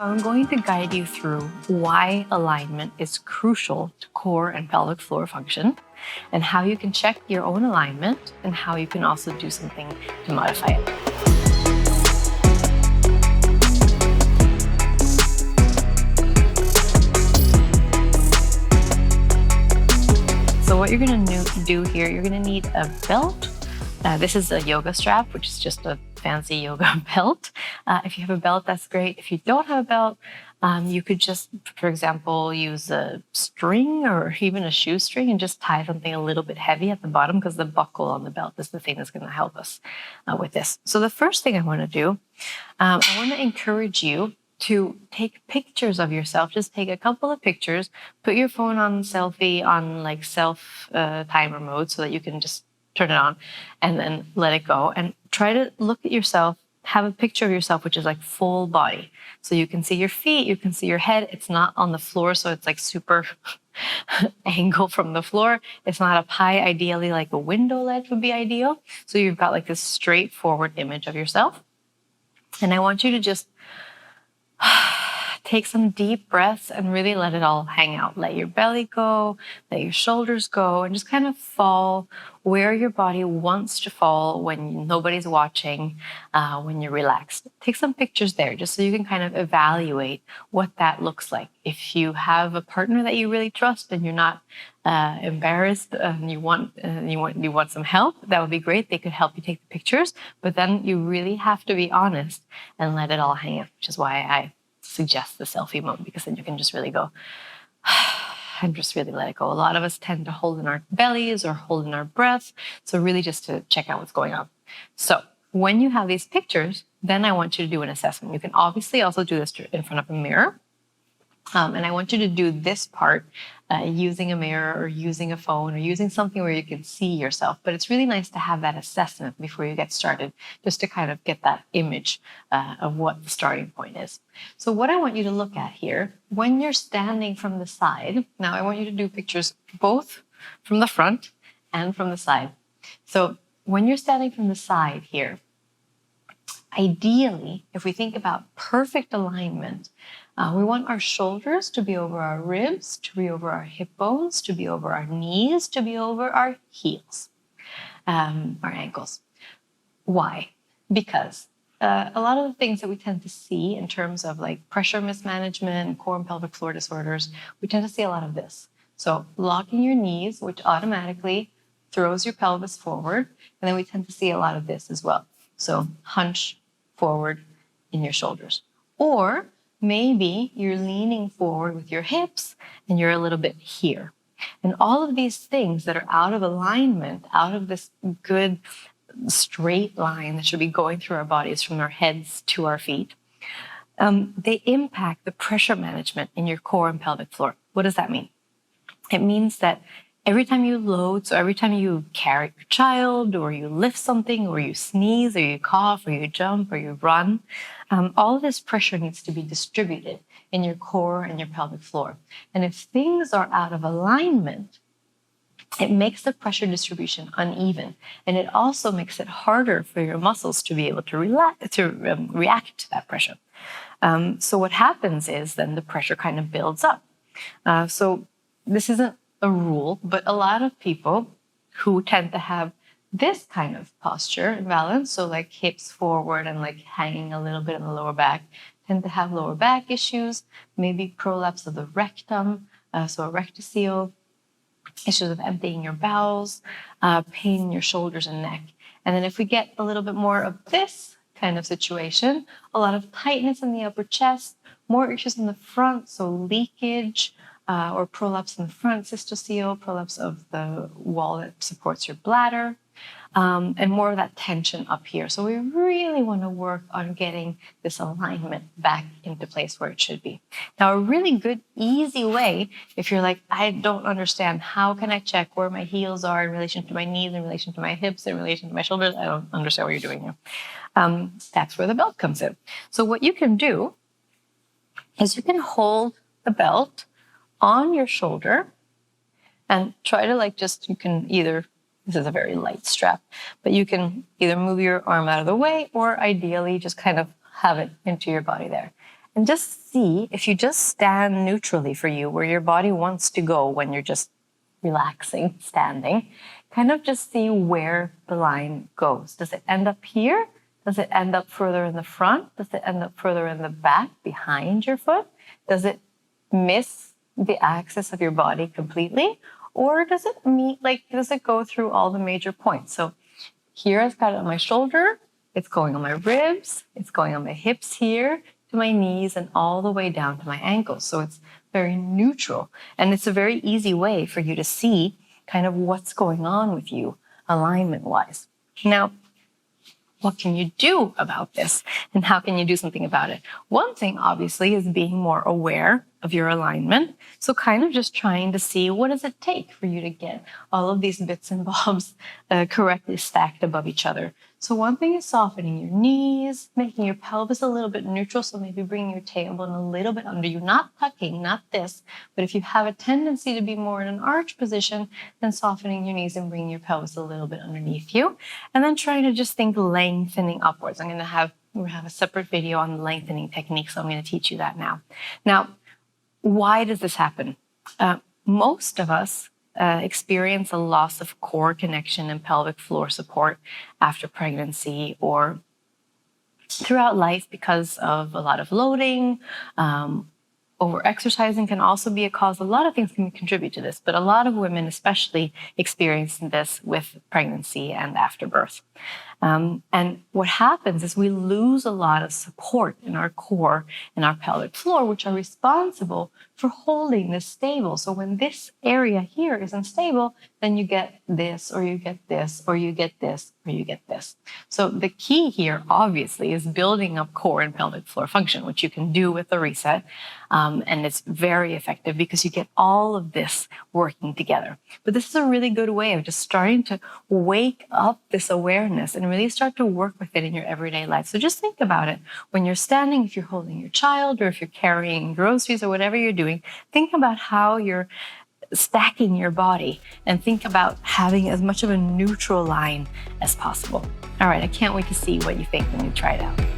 I'm going to guide you through why alignment is crucial to core and pelvic floor function, and how you can check your own alignment, and how you can also do something to modify it. So what you're going to do here, you're going to need a belt. This is a yoga strap, which is just a fancy yoga belt. If you have a belt, that's great. If you don't have a belt, you could just, for example, use a string or even a shoestring and just tie something a little bit heavy at the bottom, because the buckle on the belt is the thing that's going to help us with this. So the first thing I want to do, I want to encourage you to take pictures of yourself. Just take a couple of pictures, put your phone on selfie on like self timer mode so that you can just turn it on and then let it go, and try to look at yourself, have a picture of yourself which is like full body. So you can see your feet, you can see your head. It's not on the floor, so it's like super angle from the floor. It's not up high. Ideally, like a window ledge would be ideal. So you've got like this straightforward image of yourself. And I want you to just take some deep breaths and really let it all hang out. Let your belly go, let your shoulders go, and just kind of fall where your body wants to fall when nobody's watching, when you're relaxed. Take some pictures there just so you can kind of evaluate what that looks like. If you have a partner that you really trust and you're not embarrassed and you want some help, that would be great. They could help you take the pictures, but then you really have to be honest and let it all hang out, which is why I suggest the selfie mode, because then you can just really go and just really let it go. A lot of us tend to hold in our bellies or hold in our breath. So really just to check out what's going on. So when you have these pictures, then I want you to do an assessment. You can obviously also do this in front of a mirror. And I want you to do this part using a mirror or using a phone or using something where you can see yourself. But it's really nice to have that assessment before you get started, just to kind of get that image of what the starting point is. So what I want you to look at here, when you're standing from the side, now I want you to do pictures both from the front and from the side. So when you're standing from the side here, ideally, if we think about perfect alignment, we want our shoulders to be over our ribs, to be over our hip bones, to be over our knees, to be over our heels, our ankles. Why? Because a lot of the things that we tend to see in terms of like pressure mismanagement, core and pelvic floor disorders, we tend to see a lot of this. So locking your knees, which automatically throws your pelvis forward, and then we tend to see a lot of this as well. So hunch forward in your shoulders. Or maybe you're leaning forward with your hips and you're a little bit here. And all of these things that are out of alignment, out of this good straight line that should be going through our bodies from our heads to our feet, they impact the pressure management in your core and pelvic floor. What does that mean? It means that every time you load, so every time you carry your child, or you lift something, or you sneeze, or you cough, or you jump, or you run, all of this pressure needs to be distributed in your core and your pelvic floor. And if things are out of alignment, it makes the pressure distribution uneven. And it also makes it harder for your muscles to be able to react to that pressure. So what happens is then the pressure kind of builds up. So this isn't a rule, but a lot of people who tend to have this kind of posture imbalance, so like hips forward and like hanging a little bit in the lower back, tend to have lower back issues, maybe prolapse of the rectum, so a recticele, issues of emptying your bowels, pain in your shoulders and neck. And then if we get a little bit more of this kind of situation, a lot of tightness in the upper chest, more issues in the front, so leakage, or prolapse in the front, cystocele, prolapse of the wall that supports your bladder, and more of that tension up here. So we really want to work on getting this alignment back into place where it should be. Now, a really good, easy way, if you're like, I don't understand, how can I check where my heels are in relation to my knees, in relation to my hips, in relation to my shoulders? I don't understand what you're doing here. That's where the belt comes in. So what you can do is you can hold the belt on your shoulder and try to you can either, this is a very light strap, but you can either move your arm out of the way or ideally just kind of have it into your body there. And just see if you just stand neutrally for you where your body wants to go when you're just relaxing, standing, kind of just see where the line goes. Does it end up here? Does it end up further in the front? Does it end up further in the back behind your foot? Does it miss the axis of your body completely? Or does it does it go through all the major points? So here I've got it on my shoulder, it's going on my ribs, it's going on my hips here, to my knees, and all the way down to my ankles. So it's very neutral. And it's a very easy way for you to see kind of what's going on with you alignment-wise. Now, what can you do about this? And how can you do something about it? One thing, obviously, is being more aware of your alignment. So kind of just trying to see, what does it take for you to get all of these bits and bobs correctly stacked above each other? So one thing is softening your knees, making your pelvis a little bit neutral. So maybe bringing your tailbone a little bit under you, not tucking, not this. But if you have a tendency to be more in an arch position, then softening your knees and bringing your pelvis a little bit underneath you. And then trying to just think lengthening upwards. We'll have a separate video on lengthening techniques, so I'm going to teach you that now. Now, why does this happen? Most of us experience a loss of core connection and pelvic floor support after pregnancy or throughout life because of a lot of loading. Over-exercising can also be a cause. A lot of things can contribute to this, but a lot of women especially experience this with pregnancy and after birth. And what happens is we lose a lot of support in our core and our pelvic floor, which are responsible for holding this stable. So when this area here is unstable, then you get this, or you get this, or you get this, or you get this. So the key here, obviously, is building up core and pelvic floor function, which you can do with the reset. And it's very effective because you get all of this working together. But this is a really good way of just starting to wake up this awareness and really start to work with it in your everyday life. So just think about it. When you're standing, if you're holding your child, or if you're carrying groceries, or whatever you're doing, think about how you're stacking your body, and think about having as much of a neutral line as possible. All right, I can't wait to see what you think when you try it out.